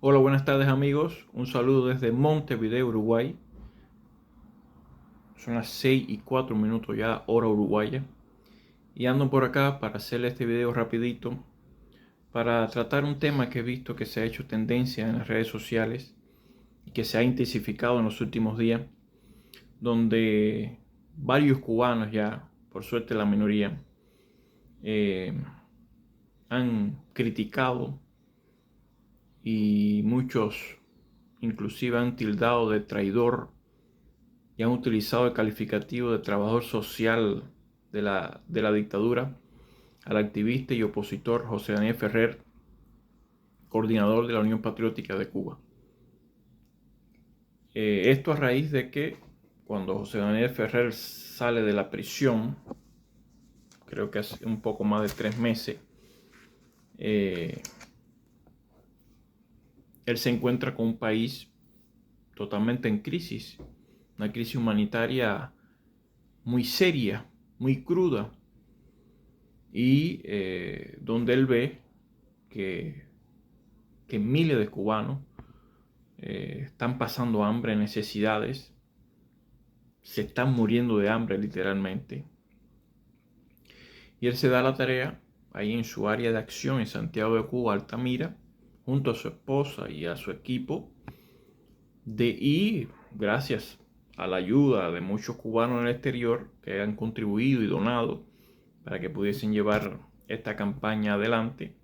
Hola, buenas tardes amigos. Un saludo desde Montevideo, Uruguay. Son las 6:04 ya, hora uruguaya. Y ando por acá para hacerle este video rapidito para tratar un tema que he visto que se ha hecho tendencia en las redes sociales y que se ha intensificado en los últimos días, donde varios cubanos ya, por suerte la minoría, eh, han criticado y muchos inclusive han tildado de traidor y han utilizado el calificativo de trabajador social de la dictadura al activista y opositor José Daniel Ferrer, coordinador de la Unión Patriótica de Cuba. Esto a raíz de que cuando José Daniel Ferrer sale de la prisión, creo que hace un poco más de 3 meses, él se encuentra con un país totalmente en crisis, una crisis humanitaria muy seria, muy cruda, y donde él ve que miles de cubanos están pasando hambre, necesidades, se están muriendo de hambre literalmente. Y él se da la tarea ahí en su área de acción en Santiago de Cuba, Altamira, junto a su esposa y a su equipo, y gracias a la ayuda de muchos cubanos en el exterior que han contribuido y donado para que pudiesen llevar esta campaña adelante,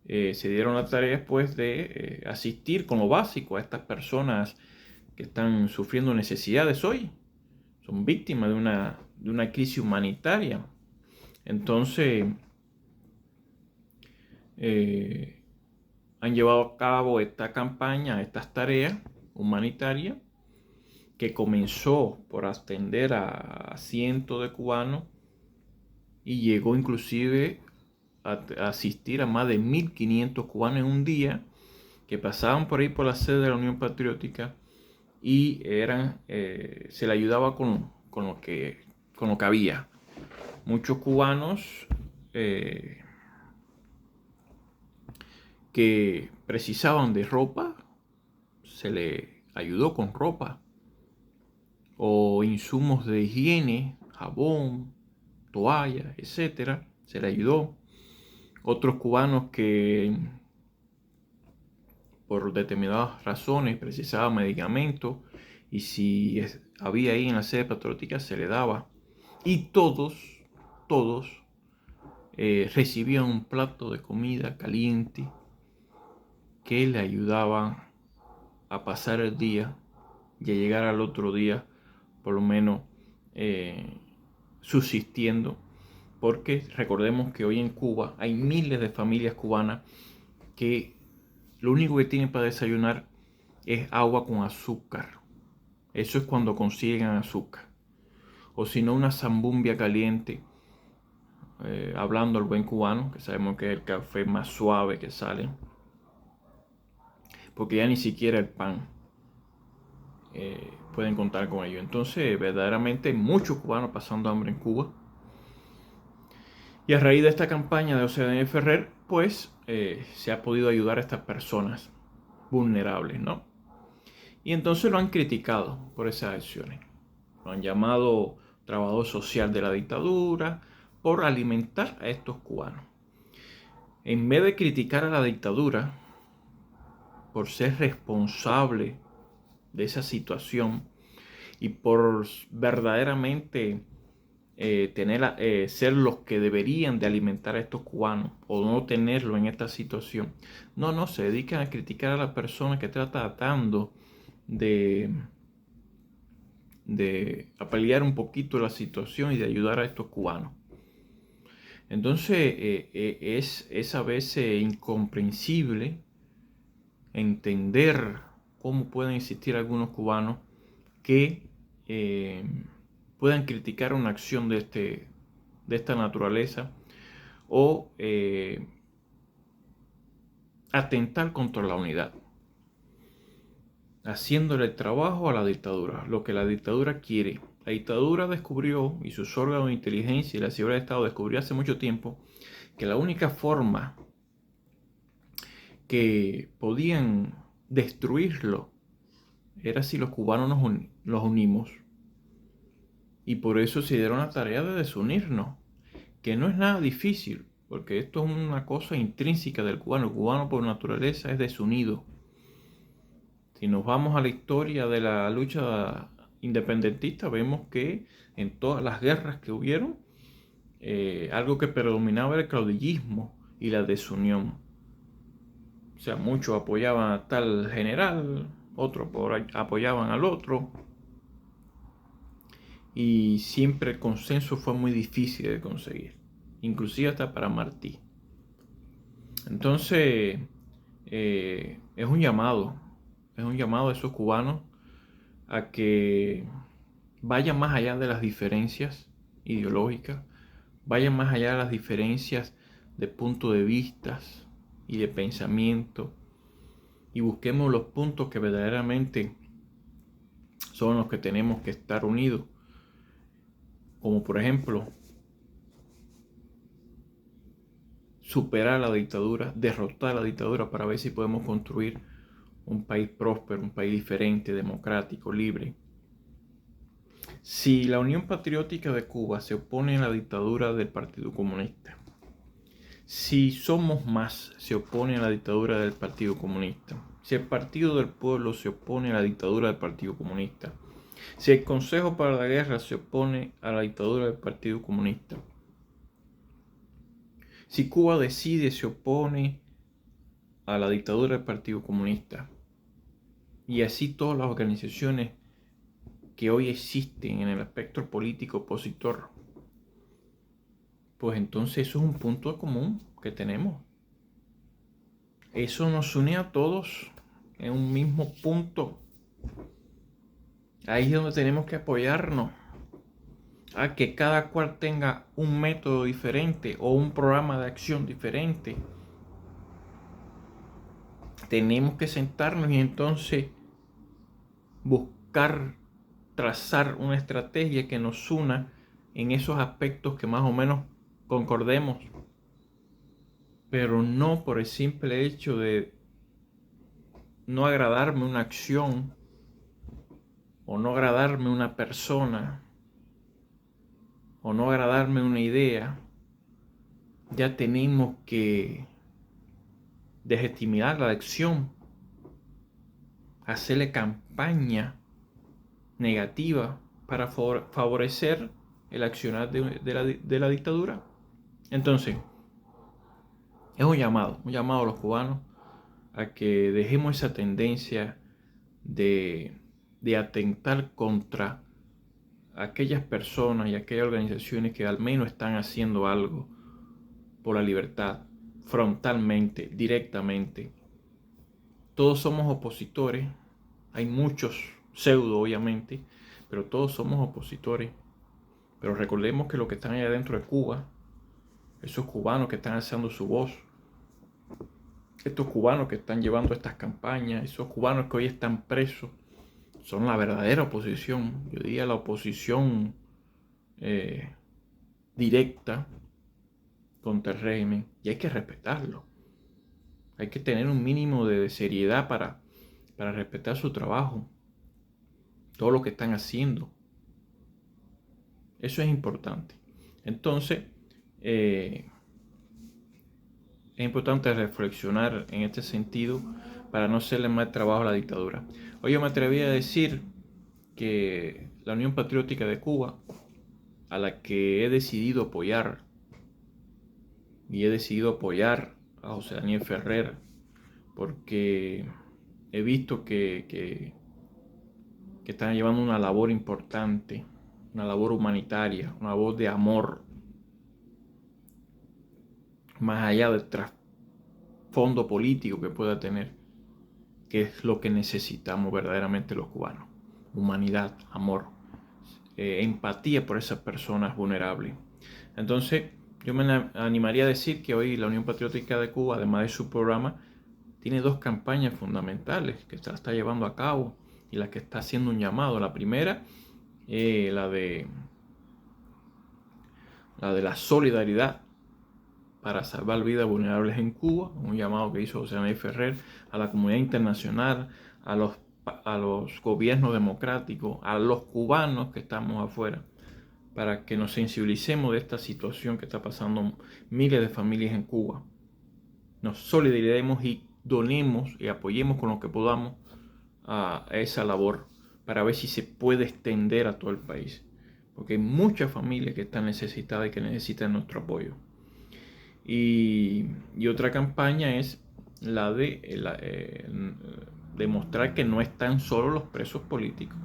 se dieron la tarea pues de asistir con lo básico a estas personas que están sufriendo necesidades hoy. Son víctimas de una crisis humanitaria. Entonces, han llevado a cabo esta campaña, estas tareas humanitarias, que comenzó por atender a cientos de cubanos y llegó inclusive a asistir a más de 1.500 cubanos en un día que pasaban por ahí por la sede de la Unión Patriótica y se le ayudaba con lo que había. Muchos cubanos que precisaban de ropa, se le ayudó con ropa o insumos de higiene, jabón, toallas, etcétera, se le ayudó. Otros cubanos que por determinadas razones precisaban medicamentos y si había ahí en la sede patriótica se le daba. Y todos recibían un plato de comida caliente que le ayudaba a pasar el día y a llegar al otro día por lo menos subsistiendo, porque recordemos que hoy en Cuba hay miles de familias cubanas que lo único que tienen para desayunar es agua con azúcar. Eso es cuando consiguen azúcar. O si no, una zambumbia caliente, hablando al buen cubano, que sabemos que es el café más suave que sale, porque ya ni siquiera el pan pueden contar con ello. Entonces, verdaderamente hay muchos cubanos pasando hambre en Cuba. Y a raíz de esta campaña de José Daniel Ferrer, pues se ha podido ayudar a estas personas vulnerables, ¿no? Y entonces lo han criticado por esas acciones. Lo han llamado trabajador social de la dictadura por alimentar a estos cubanos. En vez de criticar a la dictadura por ser responsable de esa situación y por verdaderamente ser los que deberían de alimentar a estos cubanos o no tenerlo en esta situación, no, se dedican a criticar a la persona que está tratando de paliar un poquito la situación y de ayudar a estos cubanos. Entonces es a veces incomprensible entender cómo pueden existir algunos cubanos que puedan criticar una acción de esta naturaleza o atentar contra la unidad, haciéndole el trabajo a la dictadura, lo que la dictadura quiere. La dictadura descubrió, y sus órganos de inteligencia y la seguridad de Estado descubrió hace mucho tiempo, que la única forma que podían destruirlo era si los cubanos nos unimos. Y por eso se dieron la tarea de desunirnos, que no es nada difícil, porque esto es una cosa intrínseca del cubano. El cubano por naturaleza es desunido. Si nos vamos a la historia de la lucha independentista, vemos que en todas las guerras que hubieron, algo que predominaba era el caudillismo y la desunión. O sea, muchos apoyaban a tal general, otros apoyaban al otro. Y siempre el consenso fue muy difícil de conseguir, inclusive hasta para Martí. Entonces, es un llamado a esos cubanos a que vayan más allá de las diferencias ideológicas, vayan más allá de las diferencias de punto de vista y de pensamiento, y busquemos los puntos que verdaderamente son los que tenemos que estar unidos, como por ejemplo superar la dictadura, derrotar la dictadura para ver si podemos construir un país próspero, un país diferente, democrático, libre. Si la Unión Patriótica de Cuba se opone a la dictadura del Partido Comunista, si Somos Más se opone a la dictadura del Partido Comunista, si el Partido del Pueblo se opone a la dictadura del Partido Comunista, si el Consejo para la Guerra se opone a la dictadura del Partido Comunista, si Cuba Decide se opone a la dictadura del Partido Comunista, y así todas las organizaciones que hoy existen en el espectro político opositor, pues entonces eso es un punto común que tenemos. Eso nos une a todos en un mismo punto. Ahí es donde tenemos que apoyarnos, a que cada cual tenga un método diferente o un programa de acción diferente. Tenemos que sentarnos y entonces buscar trazar una estrategia que nos una en esos aspectos que más o menos concordemos, pero no por el simple hecho de no agradarme una acción o no agradarme una persona o no agradarme una idea, ya tenemos que desestimar la acción, hacerle campaña negativa para favorecer el accionar de la dictadura. Entonces, es un llamado a los cubanos a que dejemos esa tendencia de atentar contra aquellas personas y aquellas organizaciones que al menos están haciendo algo por la libertad, frontalmente, directamente. Todos somos opositores, hay muchos pseudo obviamente, pero todos somos opositores. Pero recordemos que los que están allá dentro de Cuba, esos cubanos que están alzando su voz, estos cubanos que están llevando estas campañas, esos cubanos que hoy están presos, son la verdadera oposición. Yo diría la oposición directa contra el régimen, y hay que respetarlo. Hay que tener un mínimo de seriedad para respetar su trabajo, todo lo que están haciendo. Eso es importante. Entonces, es importante reflexionar en este sentido para no hacerle mal trabajo a la dictadura. Hoy yo me atreví a decir que la Unión Patriótica de Cuba, a la que he decidido apoyar, y he decidido apoyar a José Daniel Ferrer, porque he visto que están llevando una labor importante, una labor humanitaria, una labor de amor, más allá del trasfondo político que pueda tener, que es lo que necesitamos verdaderamente los cubanos: humanidad, amor, empatía por esas personas vulnerables. Entonces, yo me animaría a decir que hoy la Unión Patriótica de Cuba, además de su programa, tiene dos campañas fundamentales que se está llevando a cabo y la que está haciendo un llamado. La primera, la de la solidaridad para salvar vidas vulnerables en Cuba, un llamado que hizo José Daniel Ferrer a la comunidad internacional, a los gobiernos democráticos, a los cubanos que estamos afuera, para que nos sensibilicemos de esta situación que está pasando miles de familias en Cuba. Nos solidarizemos y donemos y apoyemos con lo que podamos a esa labor para ver si se puede extender a todo el país, porque hay muchas familias que están necesitadas y que necesitan nuestro apoyo. Y otra campaña es la de demostrar que no están solo los presos políticos,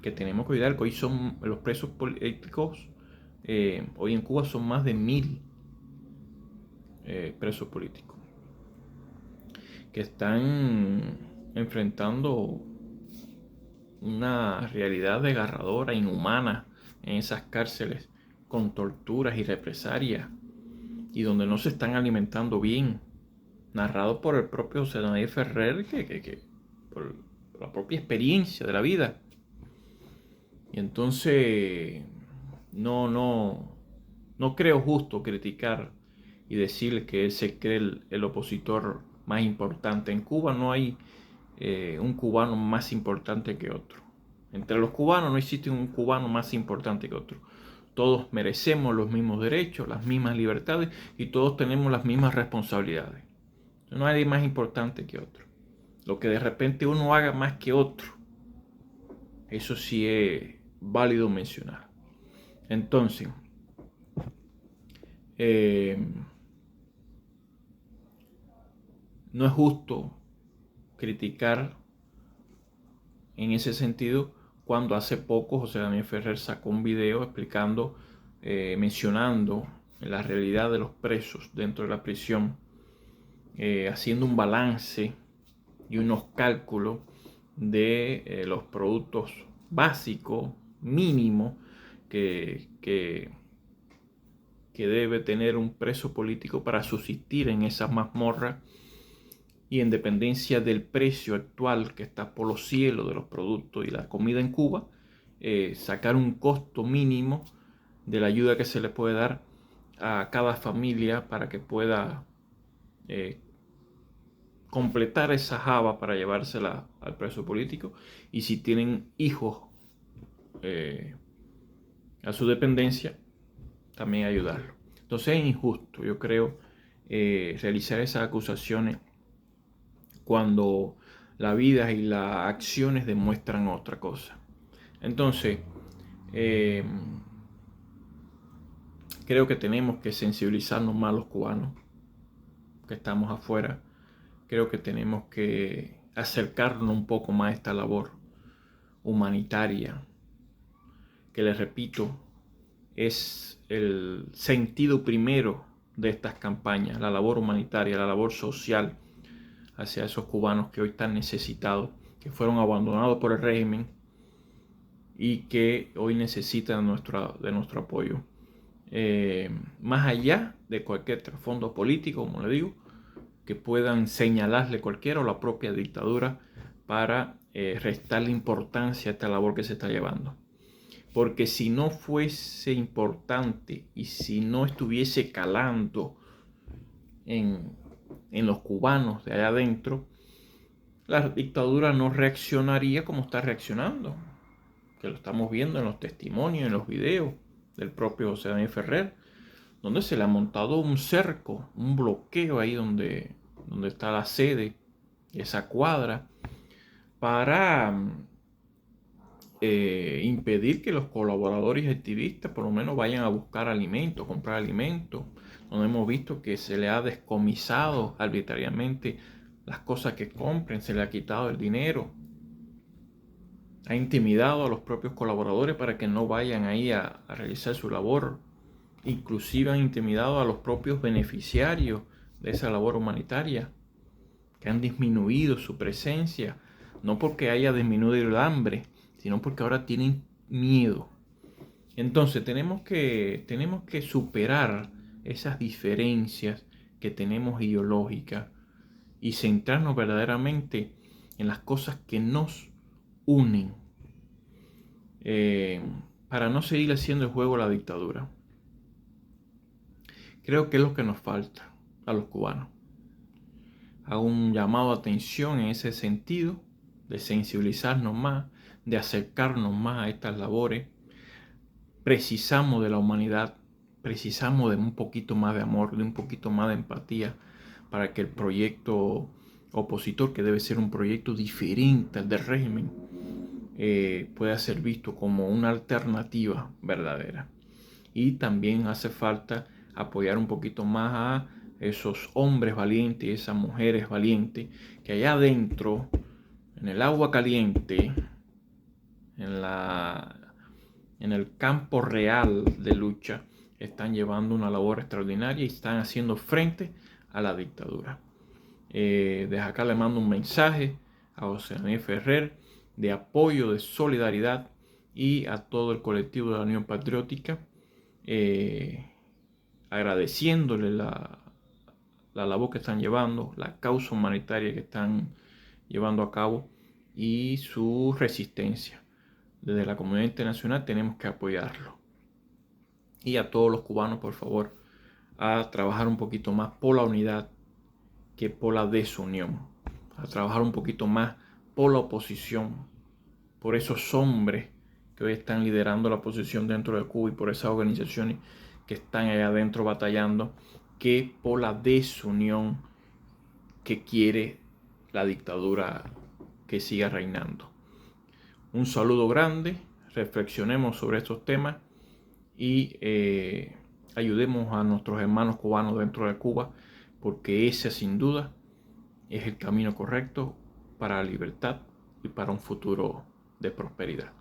que tenemos que cuidar que hoy son los presos políticos, hoy en Cuba son más de 1000 presos políticos que están enfrentando una realidad desgarradora, inhumana en esas cárceles, con torturas y represalias, y donde no se están alimentando bien, narrado por el propio José Daniel Ferrer, que por la propia experiencia de la vida. Y entonces no creo justo criticar y decirle que él se cree el opositor más importante. En Cuba no hay un cubano más importante que otro. Entre los cubanos no existe un cubano más importante que otro. Todos merecemos los mismos derechos, las mismas libertades y todos tenemos las mismas responsabilidades. No hay nadie más importante que otro. Lo que de repente uno haga más que otro, eso sí es válido mencionar. Entonces, no es justo criticar en ese sentido cuando hace poco José Daniel Ferrer sacó un video explicando, mencionando la realidad de los presos dentro de la prisión, haciendo un balance y unos cálculos de los productos básicos mínimos que debe tener un preso político para subsistir en esas mazmorras, y en dependencia del precio actual que está por los cielos de los productos y la comida en Cuba, sacar un costo mínimo de la ayuda que se le puede dar a cada familia para que pueda completar esa java para llevársela al preso político, y si tienen hijos a su dependencia, también ayudarlo. Entonces es injusto, yo creo, realizar esas acusaciones cuando la vida y las acciones demuestran otra cosa. Entonces, creo que tenemos que sensibilizarnos más los cubanos que estamos afuera. Creo que tenemos que acercarnos un poco más a esta labor humanitaria, que les repito, es el sentido primero de estas campañas, la labor humanitaria, la labor social hacia esos cubanos que hoy están necesitados, que fueron abandonados por el régimen y que hoy necesitan de nuestro apoyo. Más allá de cualquier trasfondo político, como le digo, que puedan señalarle cualquiera o la propia dictadura para restarle importancia a esta labor que se está llevando. Porque si no fuese importante y si no estuviese calando en los cubanos de allá adentro, la dictadura no reaccionaría como está reaccionando, que lo estamos viendo en los testimonios, en los videos del propio José Daniel Ferrer, donde se le ha montado un cerco, un bloqueo ahí donde está la sede, esa cuadra, para impedir que los colaboradores y activistas por lo menos vayan a buscar alimentos, comprar alimentos, donde hemos visto que se le ha descomisado arbitrariamente las cosas que compren, se le ha quitado el dinero, ha intimidado a los propios colaboradores para que no vayan ahí a realizar su labor, inclusive han intimidado a los propios beneficiarios de esa labor humanitaria, que han disminuido su presencia, no porque haya disminuido el hambre, sino porque ahora tienen miedo. Entonces tenemos que superar esas diferencias que tenemos ideológicas y centrarnos verdaderamente en las cosas que nos unen, para no seguir haciendo el juego a la dictadura. Creo que es lo que nos falta a los cubanos. Hago un llamado de atención en ese sentido, de sensibilizarnos más, de acercarnos más a estas labores. Precisamos de la humanidad, precisamos de un poquito más de amor, de un poquito más de empatía, para que el proyecto opositor, que debe ser un proyecto diferente al del régimen, pueda ser visto como una alternativa verdadera. Y también hace falta apoyar un poquito más a esos hombres valientes, esas mujeres valientes, que allá adentro, en el agua caliente, en el campo real de lucha, están llevando una labor extraordinaria y están haciendo frente a la dictadura. Desde acá le mando un mensaje a Oceanía Ferrer de apoyo, de solidaridad, y a todo el colectivo de la Unión Patriótica, agradeciéndole la labor que están llevando, la causa humanitaria que están llevando a cabo y su resistencia. Desde la comunidad internacional tenemos que apoyarlo. Y a todos los cubanos, por favor, a trabajar un poquito más por la unidad que por la desunión. A trabajar un poquito más por la oposición, por esos hombres que hoy están liderando la oposición dentro de Cuba y por esas organizaciones que están allá adentro batallando, que por la desunión que quiere la dictadura que siga reinando. Un saludo grande, reflexionemos sobre estos temas y ayudemos a nuestros hermanos cubanos dentro de Cuba, porque ese sin duda es el camino correcto para la libertad y para un futuro de prosperidad.